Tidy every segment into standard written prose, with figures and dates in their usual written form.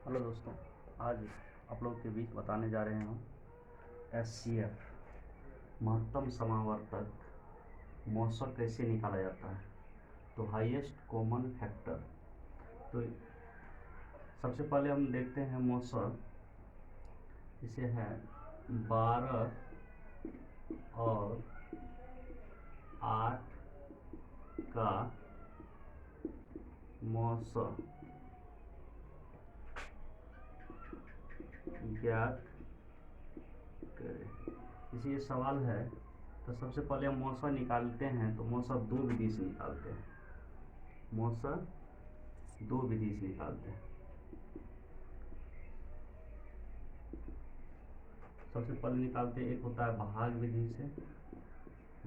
Hello दोस्तों, आज आप लोग के बीच बताने जा रहे हैं HCF महत्तम समावर्तक मौसर कैसे निकाला जाता है। तो हाईएस्ट कॉमन फैक्टर। तो सबसे पहले हम देखते हैं मौसर, इसे है 12 और 8 का मौसर ज्ञात करें। इसी ये सवाल है। तो सबसे पहले हम मौसर निकालते हैं, तो मौसर दो विधि से निकालते हैं। मौसर दो विधि से निकालते हैं। सबसे पहले निकालते हैं, एक होता है भाग विधि से,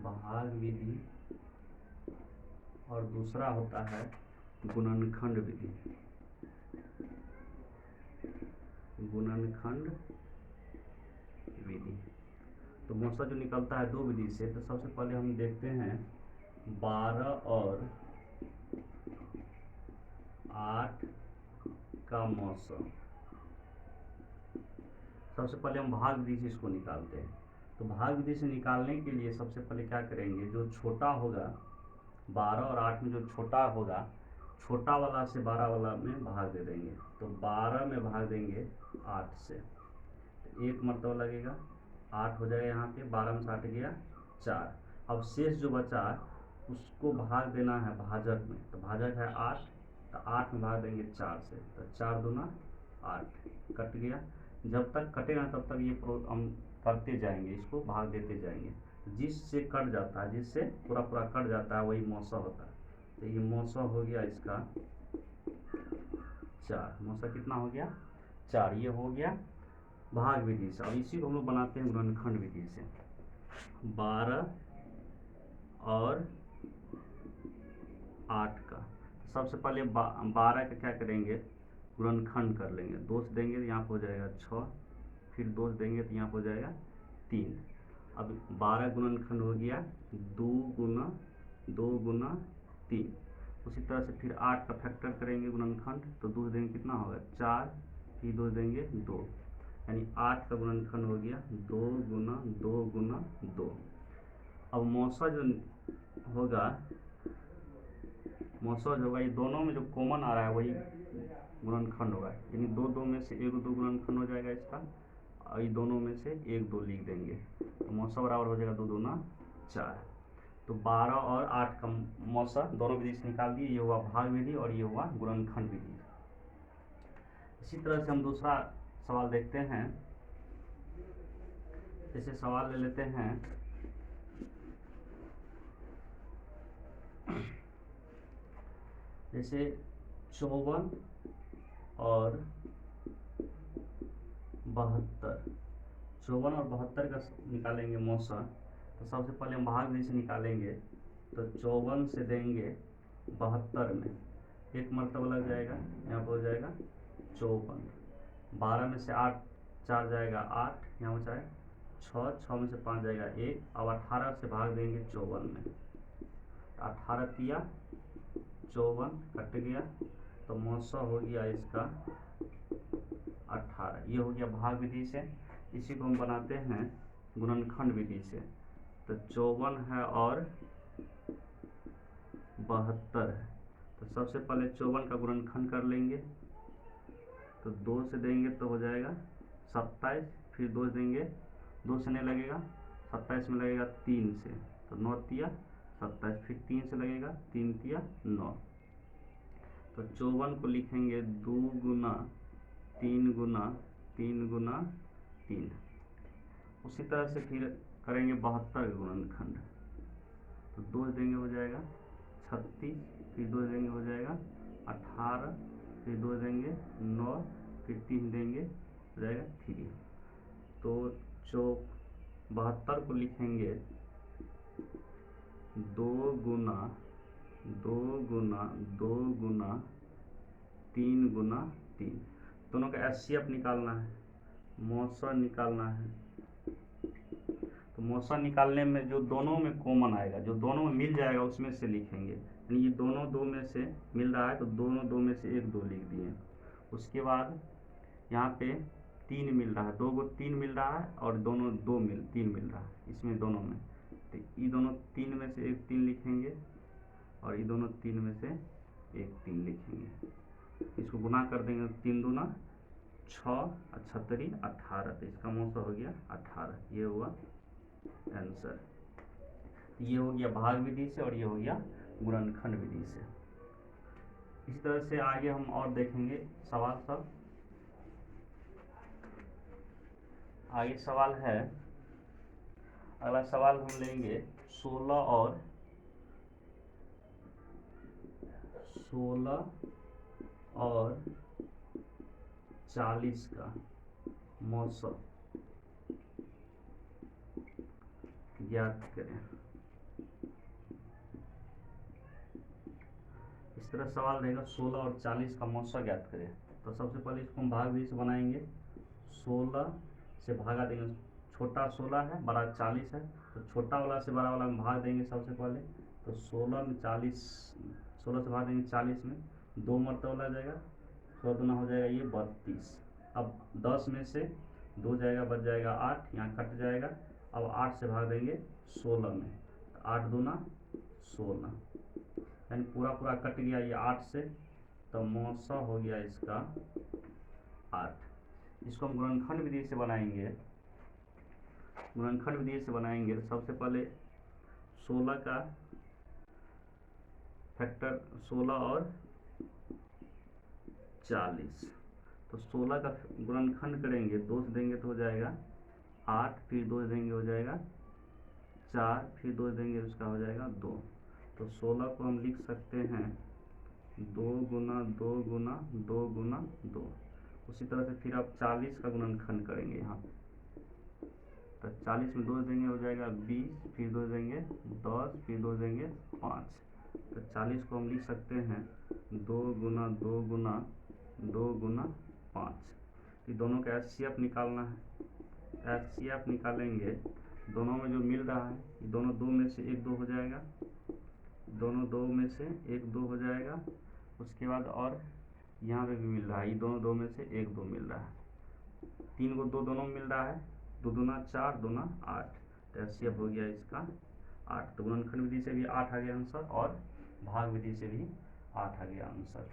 भाग विधि, और दूसरा होता है गुणनखंड विधि, गुणनखंड विधि। तो मौसर जो निकलता है दो विधि से, तो सबसे पहले हम देखते हैं 12 और 8 का मौसर। सबसे पहले हम भाग विधि से इसको निकालते हैं। तो भाग विधि से निकालने के लिए सबसे पहले क्या करेंगे, जो छोटा होगा 12 और 8 में, जो छोटा होगा, छोटा वाला से 12 वाला में भाग दे देंगे। तो 12 में भाग देंगे 8 से, तो एक मरतबा लगेगा, 8 हो जाएगा यहाँ पे, 12 में से 8 गया 4। अब शेष जो बचा उसको भाग देना है भाजक में। तो भाजक है 8, तो 8 में भाग देंगे 4 से, तो 4 दूना 8, कट गया। जब तक कटेगा तब तक ये हम करते जाएंगे, इसको भाग देते जाएंगे। जिससे कट जाता है, जिससे पूरा पूरा कट जाता है, वही मौसर होता है। तो ये मौसर हो गया इसका 4। मौसर कितना हो गया? 4। ये हो गया भाग विधि से। अब इसी को हम लोग बनाते हैं गुणनखंड विधि से। 12 और 8 का सबसे पहले 12 का क्या करेंगे, गुणनखंड कर लेंगे। 2 से देंगे तो यहाँ पर हो जाएगा 6, फिर 2 से देंगे तो यहाँ पर हो जाएगा 3। अब 12 गुणनखंड हो गया 2 गुना 2 गुना 3। उसी तरह से फिर 8 का फैक्टर करेंगे गुणनखंड, तो 2 देंगे कितना होगा 4, फिर 2 देंगे 2, यानी 8 का गुणनखंड हो गया 2 गुना 2 गुना 2। अब मौसर जो होगा, मौसर जो होगा, ये दोनों में जो कॉमन आ रहा है वही गुणनखंड होगा, यानी 2 2 में से 1 2 गुणनखंड हो जाएगा इसका, और ये दोनों में से 1 2 लिख देंगे। तो मौसर बराबर हो जाएगा 2 दूना 4। तो 12 और 8 का मौसर दोनों विधि से निकाल दिए। ये हुआ भाग विधि और ये हुआ गुणनखंड विधि। इसी तरह से हम दूसरा सवाल देखते हैं। जैसे सवाल ले लेते हैं, जैसे 54 और 72। 54 और 72 का निकालेंगे मौसर। तो सबसे पहले हम भाग विधि से निकालेंगे। तो 54 से देंगे 72 में, एक मरतबा लग जाएगा, यहाँ पर हो जाएगा 54। 12 में से 8 4 जाएगा 8, यहाँ बचा है 6, 6 में से 5 जाएगा 1। अब 18 से भाग देंगे 54 में, 18 तिया 54, कट गया। तो मौसर हो गया इसका 18। ये हो गया भाग विधि से। इसी को हम बनाते हैं गुणनखंड विधि से। तो 54 है और 72 है। तो सबसे पहले 54 का गुणनखंड कर लेंगे। तो 2 से देंगे तो हो जाएगा 27, फिर 2 देंगे, 2 से नहीं लगेगा, 27 में लगेगा 3 से, तो 9 तिया 27, फिर 3 से लगेगा, 3 तिया 9। तो 54 को लिखेंगे 2 गुना 3 गुना 3 गुना 3। उसी तरह से फिर करेंगे 72 का गुणनखंड। तो 2 देंगे हो जाएगा 36, फिर 2 देंगे हो जाएगा 18, फिर 2 देंगे 9, फिर 3 देंगे हो जाएगा 3। तो 72 को लिखेंगे 2 गुना 2 गुना 2 गुना 3 गुना 3। दोनों का HCF निकालना है, मौसर निकालना है। तो मौसर निकालने में जो दोनों में कॉमन आएगा, जो दोनों में मिल जाएगा, उसमें से लिखेंगे। यानी ये दोनों 2 में से मिल रहा है, तो दोनों 2 में से 1 2 लिख दिए। उसके बाद यहाँ पे 3 मिल रहा है, 2 को 3 मिल रहा है और दोनों 3 मिल रहा है इसमें दोनों में। तो ये दोनों 3 में से एक 3 लिखेंगे और ये दोनों 3 में से एक 3 लिखेंगे। इसको गुना कर देंगे, 3 दूना 6 छतरी 18, तो इसका मौसा हो गया 18। ये हुआ आंसर। ये हो गया भाग विधि से और ये हो गया गुणनखंड विधि से। इसी तरह से आगे हम और देखेंगे सवाल सब। आगे सवाल है, अगला सवाल हम लेंगे 16 और 40 का मौसा ज्ञात करें। इस तरह सवाल रहेगा 16 और 40 का मौसा ज्ञात करें। तो सबसे पहले इसको हम भाग विधि से बनाएंगे। 16 से भागा देंगे, छोटा 16 है, बड़ा 40 है, तो छोटा वाला से बड़ा वाला में भाग देंगे सबसे पहले। तो 16 में 40, 16 से भाग देंगे 40 में, 2 मरतबा जाएगा, 16 दूना हो जाएगा ये 32। अब 10 में से 2 जाएगा, बच जाएगा 8, यहाँ कट जाएगा। अब 8 से भाग देंगे 16 में, 8 दूना 16, यानी पूरा पूरा कट गया ये 8 से, तो मौसा हो गया इसका 8। इसको हम गुणनखंड विधि से बनाएंगे। गुणनखंड विधि से बनाएंगे तो सबसे पहले 16 का फैक्टर 16 और 40, तो 16 का गुणनखंड करेंगे, 2 से देंगे तो हो जाएगा 8, फिर 2 देंगे हो जाएगा 4, फिर 2 देंगे उसका हो जाएगा 2। तो 16 को हम लिख सकते हैं 2 गुना 2 गुना 2 गुना 2। उसी तरह से फिर आप 40 का गुणनखंड करेंगे यहाँ, तो 40 में 2 देंगे हो जाएगा 20, फिर 2 देंगे 10, फिर 2 देंगे 5। तो 40 को हम लिख सकते हैं 2 गुना 2 गुना 2 गुना 5। ये दोनों का HCF निकालना है। HCF निकालेंगे, दोनों में जो मिल रहा है ये दोनों 2 में से 1 2 हो जाएगा, दोनों 2 में से 1 2 हो जाएगा। उसके बाद और यहाँ पे भी मिल रहा है, ये दोनों 2 में से 1 2 मिल रहा है। 3 को 2 दोनों में मिल रहा है, 2 दूना 4 दूना 8, तो HCF हो गया इसका 8। तो गुणनखंड विधि से भी 8 आ गया आंसर और भाग विधि से भी 8 आ गया आंसर।